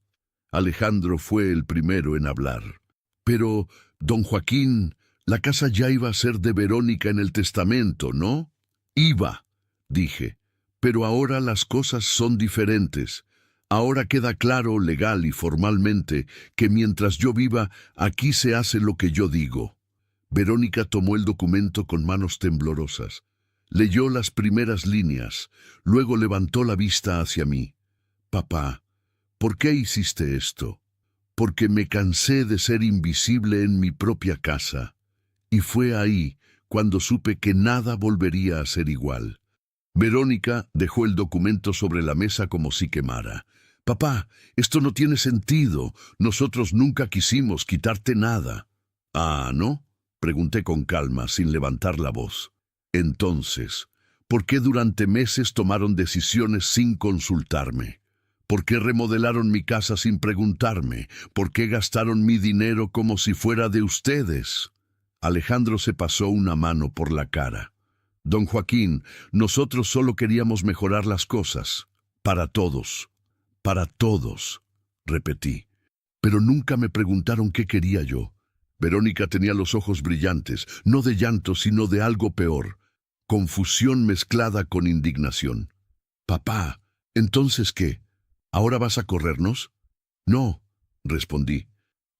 Alejandro fue el primero en hablar. Pero, don Joaquín, la casa ya iba a ser de Verónica en el testamento, ¿no? Iba, dije. Pero ahora las cosas son diferentes. Ahora queda claro, legal y formalmente, que mientras yo viva, aquí se hace lo que yo digo. Verónica tomó el documento con manos temblorosas. Leyó las primeras líneas, luego levantó la vista hacia mí. Papá, ¿por qué hiciste esto? Porque me cansé de ser invisible en mi propia casa. Y fue ahí cuando supe que nada volvería a ser igual. Verónica dejó el documento sobre la mesa como si quemara. Papá, esto no tiene sentido. Nosotros nunca quisimos quitarte nada. Ah, ¿no? Pregunté con calma, sin levantar la voz. Entonces, ¿por qué durante meses tomaron decisiones sin consultarme? ¿Por qué remodelaron mi casa sin preguntarme? ¿Por qué gastaron mi dinero como si fuera de ustedes? Alejandro se pasó una mano por la cara. Don Joaquín, nosotros solo queríamos mejorar las cosas. Para todos. Para todos, repetí. Pero nunca me preguntaron qué quería yo. Verónica tenía los ojos brillantes, no de llanto, sino de algo peor. Confusión mezclada con indignación. Papá, ¿entonces qué? ¿Ahora vas a corrernos? No, respondí.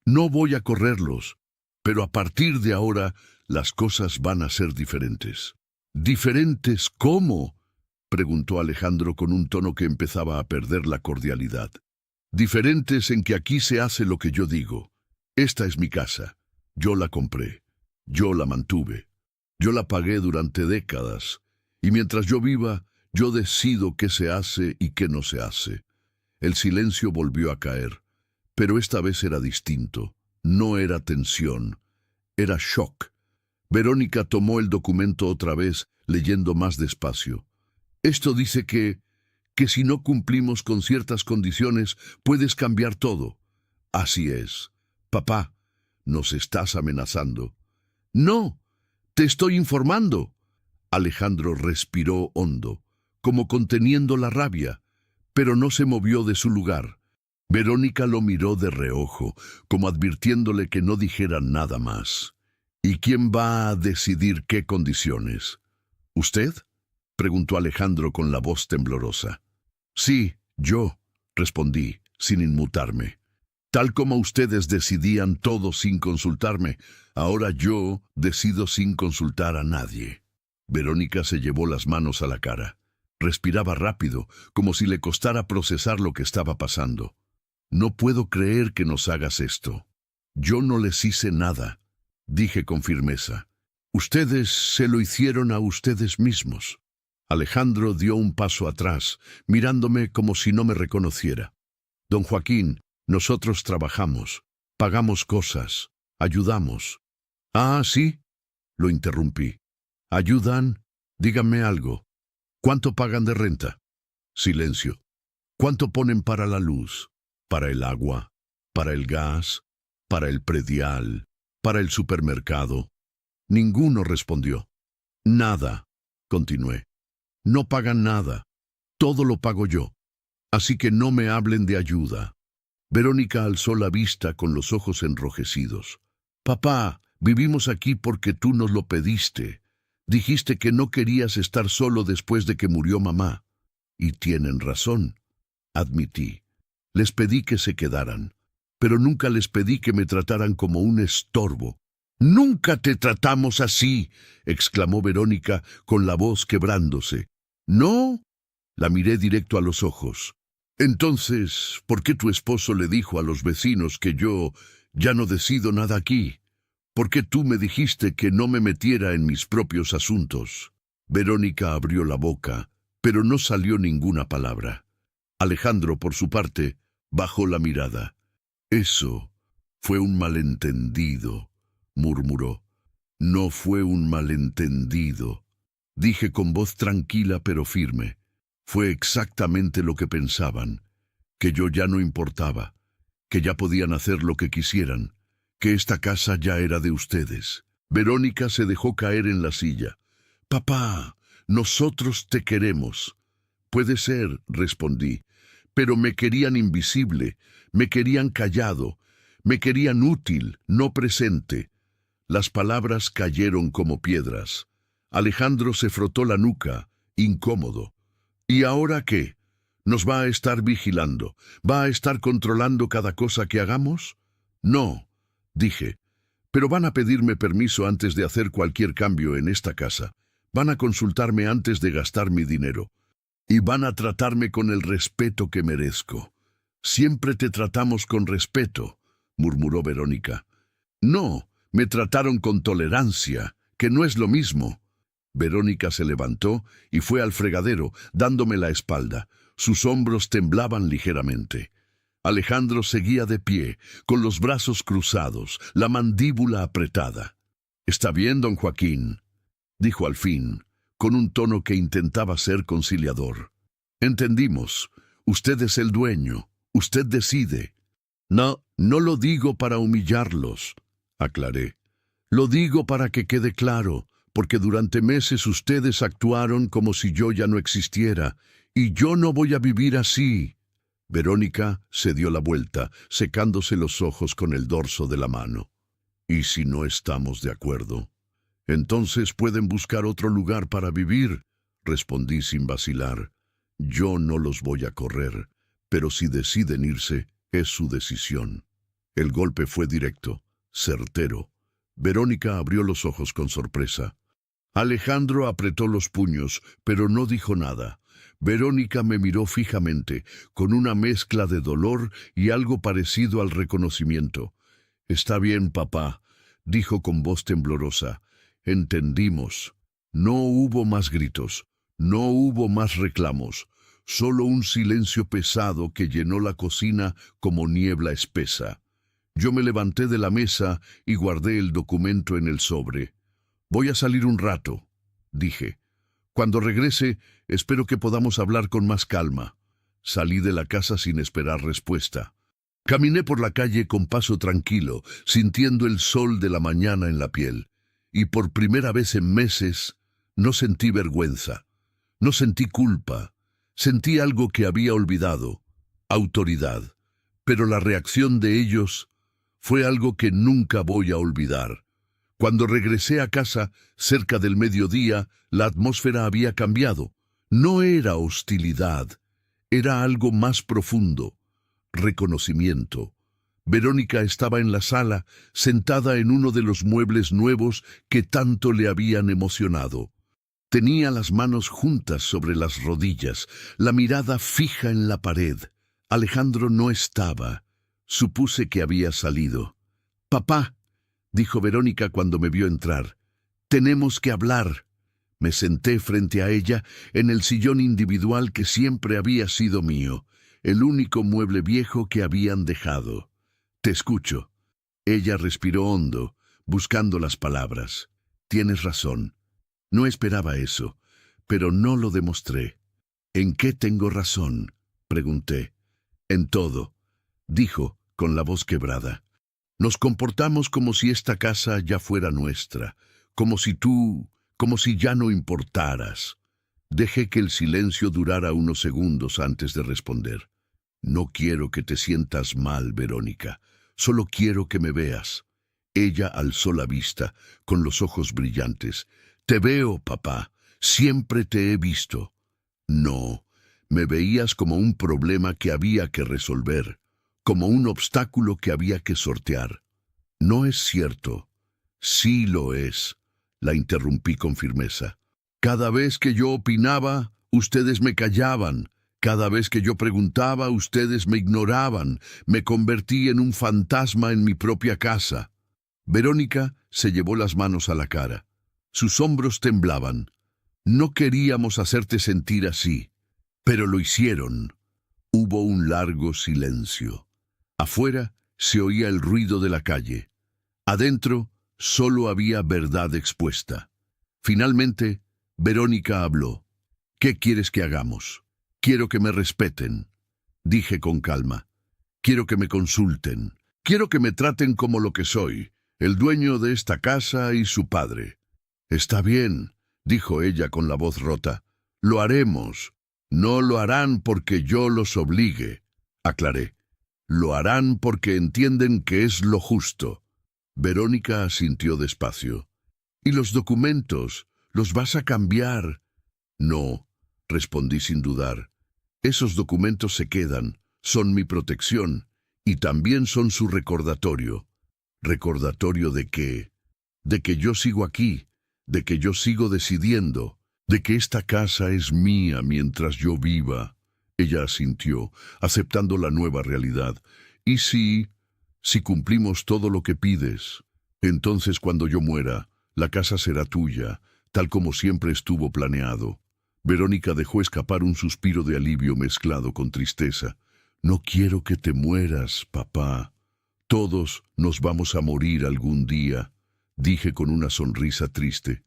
No voy a correrlos, pero a partir de ahora las cosas van a ser diferentes. ¿Diferentes cómo?, preguntó Alejandro con un tono que empezaba a perder la cordialidad. Diferentes en que aquí se hace lo que yo digo. Esta es mi casa. Yo la compré. Yo la mantuve. Yo la pagué durante décadas. Y mientras yo viva, yo decido qué se hace y qué no se hace. El silencio volvió a caer. Pero esta vez era distinto. No era tensión. Era shock. Verónica tomó el documento otra vez, leyendo más despacio. Esto dice que si no cumplimos con ciertas condiciones, puedes cambiar todo. Así es. Papá, nos estás amenazando. No, te estoy informando. Alejandro respiró hondo, como conteniendo la rabia, pero no se movió de su lugar. Verónica lo miró de reojo, como advirtiéndole que no dijera nada más. ¿Y quién va a decidir qué condiciones? ¿Usted?, preguntó Alejandro con la voz temblorosa. Sí, yo, respondí, sin inmutarme. Tal como ustedes decidían todo sin consultarme, ahora yo decido sin consultar a nadie. Verónica se llevó las manos a la cara. Respiraba rápido, como si le costara procesar lo que estaba pasando. No puedo creer que nos hagas esto. Yo no les hice nada, dije con firmeza. Ustedes se lo hicieron a ustedes mismos. Alejandro dio un paso atrás, mirándome como si no me reconociera. Don Joaquín, nosotros trabajamos, pagamos cosas, ayudamos. Ah, ¿sí? lo interrumpí. ¿Ayudan? Díganme algo. ¿Cuánto pagan de renta? Silencio. ¿Cuánto ponen para la luz? ¿Para el agua? ¿Para el gas? ¿Para el predial? ¿Para el supermercado? Ninguno respondió. Nada, continué. No pagan nada. Todo lo pago yo. Así que no me hablen de ayuda. Verónica alzó la vista con los ojos enrojecidos. Papá, vivimos aquí porque tú nos lo pediste. Dijiste que no querías estar solo después de que murió mamá. Y tienen razón, admití. Les pedí que se quedaran, pero nunca les pedí que me trataran como un estorbo. «¡Nunca te tratamos así!», exclamó Verónica con la voz quebrándose. «¿No?», la miré directo a los ojos. «Entonces, ¿por qué tu esposo le dijo a los vecinos que yo ya no decido nada aquí? ¿Por qué tú me dijiste que no me metiera en mis propios asuntos?» Verónica abrió la boca, pero no salió ninguna palabra. Alejandro, por su parte, bajó la mirada. «Eso fue un malentendido», murmuró. «No fue un malentendido», dije con voz tranquila pero firme. Fue exactamente lo que pensaban, que yo ya no importaba, que ya podían hacer lo que quisieran, que esta casa ya era de ustedes. Verónica se dejó caer en la silla. «Papá, nosotros te queremos». «Puede ser», respondí, «pero me querían invisible, me querían callado, me querían útil, no presente». Las palabras cayeron como piedras. Alejandro se frotó la nuca, incómodo. «¿Y ahora qué? ¿Nos va a estar vigilando? ¿Va a estar controlando cada cosa que hagamos?» «No», dije, «pero van a pedirme permiso antes de hacer cualquier cambio en esta casa. Van a consultarme antes de gastar mi dinero. Y van a tratarme con el respeto que merezco». «Siempre te tratamos con respeto», murmuró Verónica. «No, me trataron con tolerancia, que no es lo mismo». Verónica se levantó y fue al fregadero, dándome la espalda. Sus hombros temblaban ligeramente. Alejandro seguía de pie, con los brazos cruzados, la mandíbula apretada. «Está bien, don Joaquín», dijo al fin, con un tono que intentaba ser conciliador. «Entendimos. Usted es el dueño. Usted decide». «No, no lo digo para humillarlos», aclaré. «Lo digo para que quede claro, porque durante meses ustedes actuaron como si yo ya no existiera, y yo no voy a vivir así». Verónica se dio la vuelta, secándose los ojos con el dorso de la mano. «¿Y si no estamos de acuerdo? Entonces pueden buscar otro lugar para vivir», respondí sin vacilar. «Yo no los voy a correr, pero si deciden irse, es su decisión». El golpe fue directo, certero. Verónica abrió los ojos con sorpresa. Alejandro apretó los puños, pero no dijo nada. Verónica me miró fijamente, con una mezcla de dolor y algo parecido al reconocimiento. «Está bien, papá», dijo con voz temblorosa. «Entendimos». No hubo más gritos, no hubo más reclamos, solo un silencio pesado que llenó la cocina como niebla espesa. Yo me levanté de la mesa y guardé el documento en el sobre. «Voy a salir un rato», dije. «Cuando regrese, espero que podamos hablar con más calma». Salí de la casa sin esperar respuesta. Caminé por la calle con paso tranquilo, sintiendo el sol de la mañana en la piel. Y por primera vez en meses, no sentí vergüenza. No sentí culpa. Sentí algo que había olvidado: autoridad. Pero la reacción de ellos fue algo que nunca voy a olvidar. Cuando regresé a casa, cerca del mediodía, la atmósfera había cambiado. No era hostilidad, era algo más profundo: reconocimiento. Verónica estaba en la sala, sentada en uno de los muebles nuevos que tanto le habían emocionado. Tenía las manos juntas sobre las rodillas, la mirada fija en la pared. Alejandro no estaba. Supuse que había salido. «Papá», dijo Verónica cuando me vio entrar, «tenemos que hablar». Me senté frente a ella en el sillón individual que siempre había sido mío, el único mueble viejo que habían dejado. «Te escucho». Ella respiró hondo, buscando las palabras. tienes razón. No esperaba eso, pero no lo demostré. ¿En qué tengo razón?, pregunté. En todo, dijo, con la voz quebrada. Nos comportamos como si esta casa ya fuera nuestra, como si ya no importaras. Dejé que el silencio durara unos segundos antes de responder. No quiero que te sientas mal, Verónica. Solo quiero que me veas. Ella alzó la vista, con los ojos brillantes. Te veo, papá. Siempre te he visto. No, me veías como un problema que había que resolver, como un obstáculo que había que sortear. No es cierto. Sí lo es, la interrumpí con firmeza. Cada vez que yo opinaba, ustedes me callaban. Cada vez que yo preguntaba, ustedes me ignoraban. Me convertí en un fantasma en mi propia casa. Verónica se llevó las manos a la cara. Sus hombros temblaban. No queríamos hacerte sentir así, pero lo hicieron. Hubo un largo silencio. Afuera se oía el ruido de la calle. Adentro solo había verdad expuesta. Finalmente, Verónica habló. ¿Qué quieres que hagamos? Quiero que me respeten, dije con calma. Quiero que me consulten. Quiero que me traten como lo que soy, el dueño de esta casa y su padre. Está bien, dijo ella con la voz rota. Lo haremos. No lo harán porque yo los obligue, aclaré. Lo harán porque entienden que es lo justo. Verónica asintió despacio. ¿Y los documentos? ¿Los vas a cambiar? No, respondí sin dudar. Esos documentos se quedan, son mi protección, y también son su recordatorio. ¿Recordatorio de qué? De que yo sigo aquí, de que yo sigo decidiendo, de que esta casa es mía mientras yo viva. Ella asintió, aceptando la nueva realidad. ¿Y si cumplimos todo lo que pides? Entonces cuando yo muera, la casa será tuya, tal como siempre estuvo planeado. Verónica dejó escapar un suspiro de alivio mezclado con tristeza. No quiero que te mueras, papá. Todos nos vamos a morir algún día, dije con una sonrisa triste.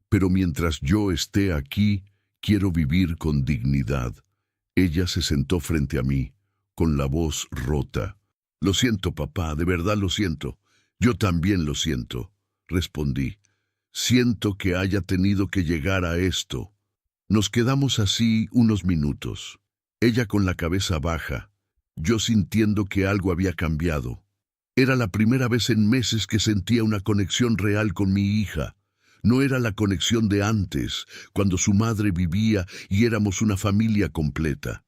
Pero mientras yo esté aquí, quiero vivir con dignidad. Ella se sentó frente a mí, con la voz rota. Lo siento, papá, de verdad lo siento. Yo también lo siento, respondí. Siento que haya tenido que llegar a esto. Nos quedamos así unos minutos. Ella con la cabeza baja, yo sintiendo que algo había cambiado. Era la primera vez en meses que sentía una conexión real con mi hija. No era la conexión de antes, cuando su madre vivía y éramos una familia completa.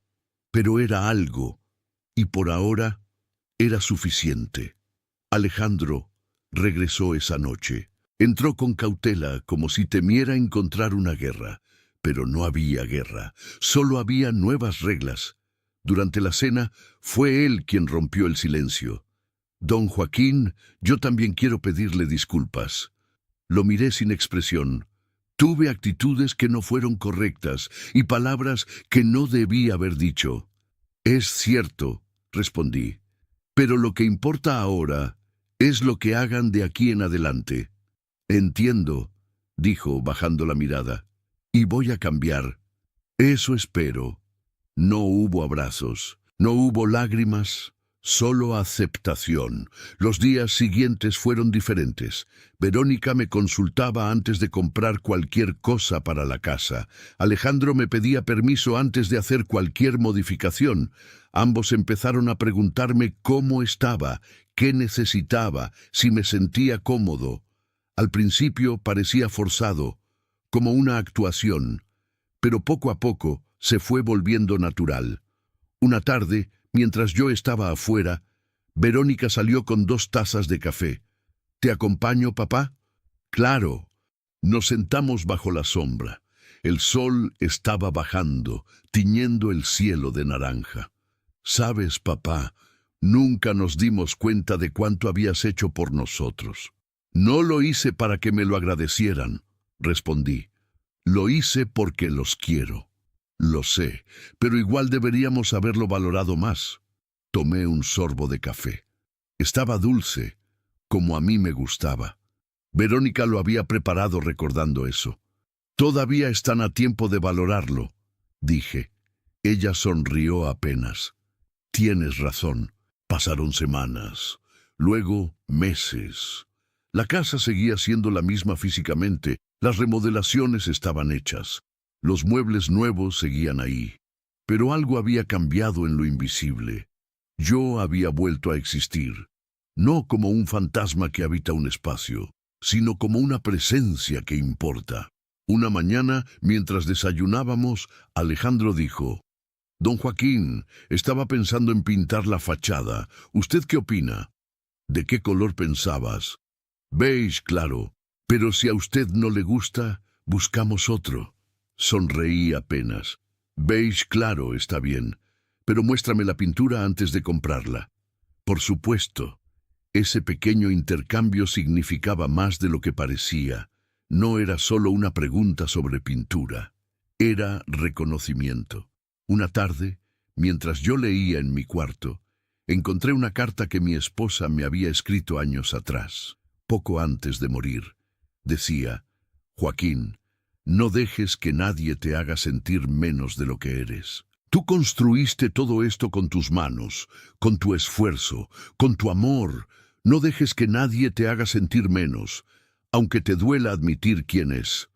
Pero era algo, y por ahora era suficiente. Alejandro regresó esa noche. Entró con cautela, como si temiera encontrar una guerra. Pero no había guerra, solo había nuevas reglas. Durante la cena, fue él quien rompió el silencio. Don Joaquín, yo también quiero pedirle disculpas. Lo miré sin expresión. Tuve actitudes que no fueron correctas y palabras que no debí haber dicho. Es cierto, respondí, pero lo que importa ahora es lo que hagan de aquí en adelante. Entiendo, dijo bajando la mirada. Y voy a cambiar. Eso espero. No hubo abrazos, no hubo lágrimas, solo aceptación. Los días siguientes fueron diferentes. Verónica me consultaba antes de comprar cualquier cosa para la casa. Alejandro me pedía permiso antes de hacer cualquier modificación. Ambos empezaron a preguntarme cómo estaba, qué necesitaba, si me sentía cómodo. Al principio parecía forzado, como una actuación, pero poco a poco se fue volviendo natural. Una tarde, mientras yo estaba afuera, Verónica salió con 2 tazas de café. ¿Te acompaño, papá? Claro. Nos sentamos bajo la sombra. El sol estaba bajando, tiñendo el cielo de naranja. Sabes, papá, nunca nos dimos cuenta de cuánto habías hecho por nosotros. No lo hice para que me lo agradecieran, respondí. Lo hice porque los quiero. Lo sé, pero igual deberíamos haberlo valorado más. Tomé un sorbo de café. Estaba dulce, como a mí me gustaba. Verónica lo había preparado recordando eso. Todavía están a tiempo de valorarlo, dije. Ella sonrió apenas. Tienes razón. Pasaron semanas, luego meses. La casa seguía siendo la misma físicamente, las remodelaciones estaban hechas, los muebles nuevos seguían ahí. Pero algo había cambiado en lo invisible. Yo había vuelto a existir, no como un fantasma que habita un espacio, sino como una presencia que importa. Una mañana, mientras desayunábamos, Alejandro dijo: «Don Joaquín, estaba pensando en pintar la fachada. ¿Usted qué opina?» «¿De qué color pensabas?» «Beige, claro. Pero si a usted no le gusta, buscamos otro». Sonreí apenas. «Beige, claro, está bien. Pero muéstrame la pintura antes de comprarla». Por supuesto. Ese pequeño intercambio significaba más de lo que parecía. No era solo una pregunta sobre pintura. Era reconocimiento. Una tarde, mientras yo leía en mi cuarto, encontré una carta que mi esposa me había escrito años atrás, poco antes de morir. Decía: «Joaquín, no dejes que nadie te haga sentir menos de lo que eres. Tú construiste todo esto con tus manos, con tu esfuerzo, con tu amor. No dejes que nadie te haga sentir menos, aunque te duela admitir quién es».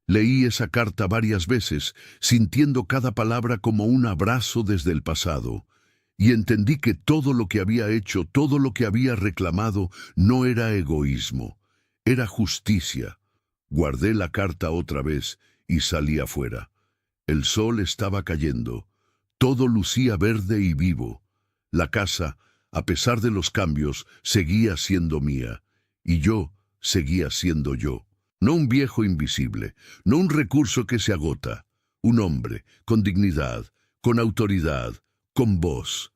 Leí esa carta varias veces, sintiendo cada palabra como un abrazo desde el pasado, y entendí que todo lo que había hecho, todo lo que había reclamado, no era egoísmo, era justicia. Guardé la carta otra vez y salí afuera. El sol estaba cayendo, todo lucía verde y vivo. La casa, a pesar de los cambios, seguía siendo mía, y yo seguía siendo yo. No un viejo invisible, no un recurso que se agota, un hombre, con dignidad, con autoridad, con voz.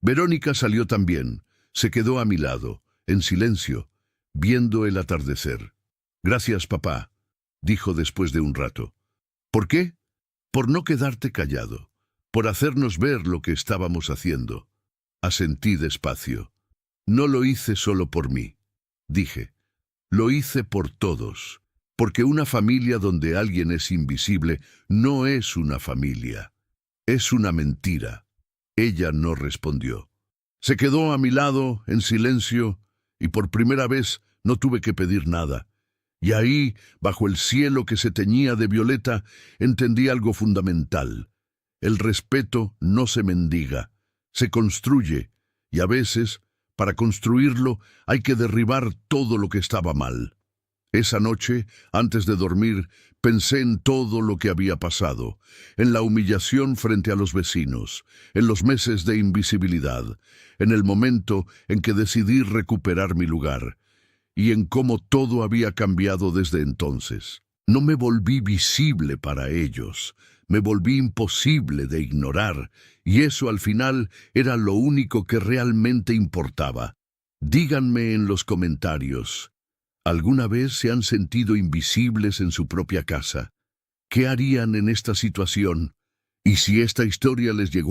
Verónica salió también, se quedó a mi lado, en silencio, viendo el atardecer. «Gracias, papá», dijo después de un rato. «¿Por qué?» «Por no quedarte callado, por hacernos ver lo que estábamos haciendo». Asentí despacio. «No lo hice solo por mí», dije. «Lo hice por todos». Porque una familia donde alguien es invisible no es una familia. Es una mentira. Ella no respondió. Se quedó a mi lado, en silencio, y por primera vez no tuve que pedir nada. Y ahí, bajo el cielo que se teñía de violeta, entendí algo fundamental. El respeto no se mendiga, se construye, y a veces, para construirlo, hay que derribar todo lo que estaba mal. Esa noche, antes de dormir, pensé en todo lo que había pasado, en la humillación frente a los vecinos, en los meses de invisibilidad, en el momento en que decidí recuperar mi lugar, y en cómo todo había cambiado desde entonces. No me volví visible para ellos, me volví imposible de ignorar, y eso al final era lo único que realmente importaba. Díganme en los comentarios, ¿alguna vez se han sentido invisibles en su propia casa? ¿Qué harían en esta situación? Y si esta historia les llegó